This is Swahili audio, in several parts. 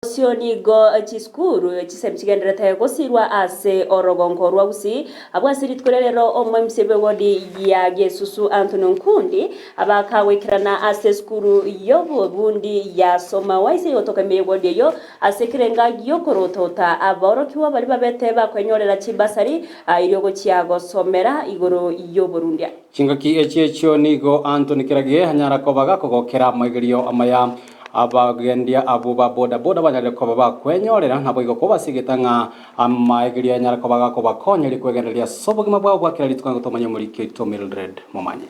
Sionigo chiskuru chisemchigendera tayo gosirwa ase orogongo rwausi abwasiri tkorero omwemsebe wodi ya Gesusu Anthony Nkundi abakawekirana ase skuru yobo bundi ya soma waise yotokamye wodi yo ase kirenga yokorotota aborokiwa bali babete bakwenyorera chibasari iryogo chiago somera igoro yo Burundi chingaki echecho nigo Anthony Kirage hanyara kobaga kogokera maigerio amaya abagendia abuba boda banyale ko bakwenyorera nabo igoko basigitanga amaegiria nyara ko bagako bakonyeri kwegenderia sobogima bwabo bwakira litwango tomanye muri Kito Mildred Momanye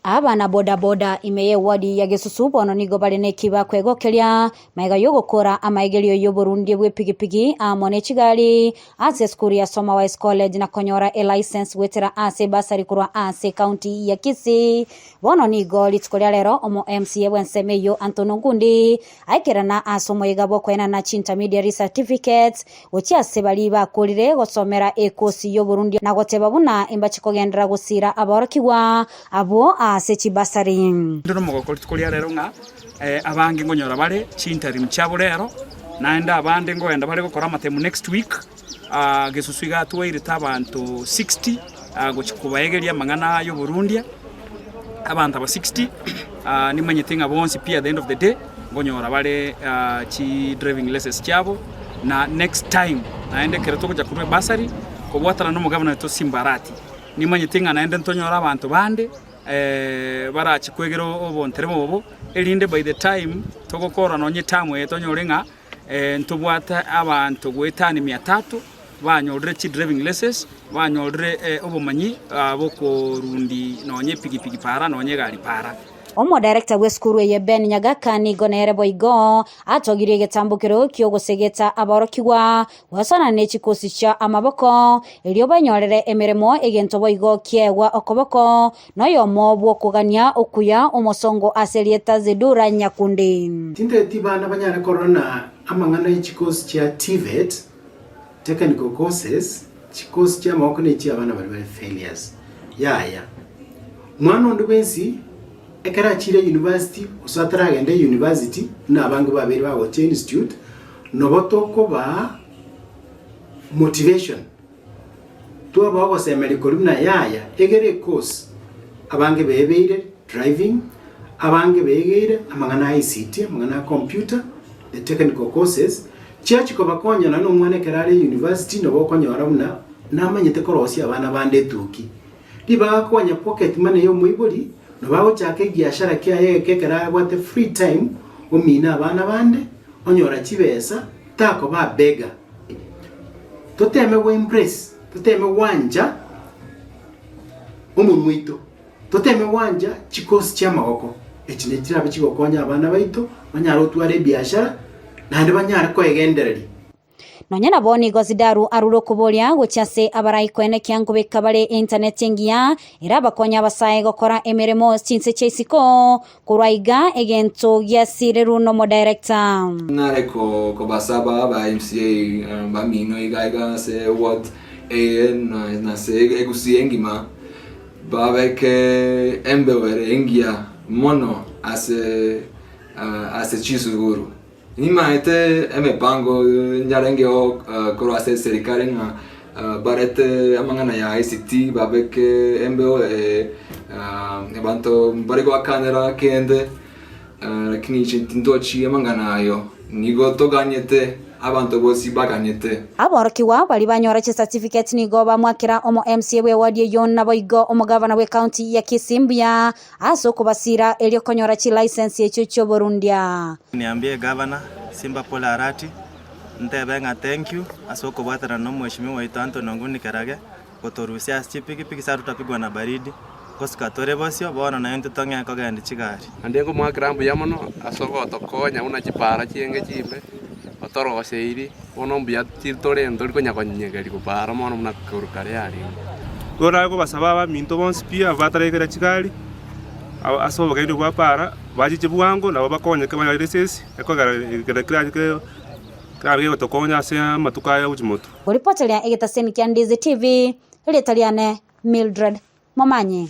abana boda imeye wadi ya Gesusu bono nigo balene kiba kwegokelia maiga yogokora amaigelio yo Burundi bwe pigipigi amone chigali ase skuri ya Soma Wise College na konyora a license wetera ase basari kurwa ase county ya Kisii bono nigo litskolia lero omo MCA bwenseme yo Anthony Nkundi aikerana asomo igabo kwena na intermediate certificates uchi ase bali bakolire gosomera ekosi yo Burundi na goteba buna imbachikogendera gusira aborokiwa abo ase basari ndono mogokoli tukolia rero nga abange ngonyora bale interim chabo rero naenda abande ngoenda bale gukora matemu next week Gesusu igatwaire tabantu 60 gochikubaegeria mangana yo Burundi abantu aba 60 ni manyitinga bonsi pia at the end of the day ngonyora bale chi driving lessons chabo na next time naende kereto kuja kurwe basari kobwatana no mugabana to Simbarati ni manyitinga naende ntonyora abantu bande barachi kwegero obonteremo bobo elinde by the time togokora nonye tamwe tonyorenga ntubwata abantu gwetani 300 banyorere chi driving lessons banyorere obumanyi bokorundi nonye pigipigi para nonye gari para omo director weskuru ye Ben Nyagaka ni gonere boigo atogiriye getambukiro kyo gusegeta aborokiwa wasana ne chikosi cha amaboko elio banyorere emeremo egento boigo kyewa okoboko noyo mobwo kugania okuya omosongo aselieta zedura Nyakundi tinde tibana banyara corona amangana ichikosi cha TVET technical courses chikosi cha maboko ne chi abana bali failures yaya mwana ndubensi ekara chire university usatara agende university na abangu babiri bawo institute nobotoko ba motivation to abago semeli kolumna yaya egere course abange bebeire driving abange begeire amangana ICT amangana computer the technical courses church ko bakonya na nomwane kerare university nobokonyora muna namanyete korosi abana bande tuki liba konya pocket money yo muibori no bawo chake giashara kya yekekera wate free time omina abana bande onyora chibesa tako ba bega toteme we embrace toteme wanja omumwito toteme wanja chikosi cha magoko echinetira bichigokonya abana baito banyaro tware biashara nande banyara ko egendereri nonyana boni gozidaru arulo kubolia gochase abarai kwene kyangu bekabale internet ngia iraba konya basaye gokora emeremo chinse chesiko kuraiga egento yasireru no mo director nareko ko basaba ba MCA ba mino igaiga se what na se egusi engima ba beke embewere engia mono ase chisuguru Nima ete pango nyarenge o koro ase serikali nga barete amangana ya ICT babeke MBO banto barigo akanera kende lakini chintochi amangana ayo nigo toganyete abantu bosi baganyete aborokiwa bali banyora chi certificate nigo bamwakira omo MCA we wadi yon nabo igo omo governor we county ya Kisimbia aso kubasira elio konyora chi license yecho cho Burundia niambie governor Simba Pola Arati ntebenga thank you aso kubwatana no mheshimiwa wetu Anthony Nkundi Kirage kotorusia piki saru tapigwa na baridi kosikatore bosio bona na yente tonga kogandi chigari andengo mwakrambu yamono asoko tokonya una chipara chienge chimbe otoro seiri onombu ya tirtore ndori konya konyegeri kupara mono muna kurukare ali gora ko basaba minto bonsi pia vatarekera chigari aso bagaidi kwa para bajiche buwango na bakonya kama resesi ekogara kira tokonya se matukaya ujimoto Ripotelea Egeta Seni Kiandizi TV ile taliane Mildred Momanye.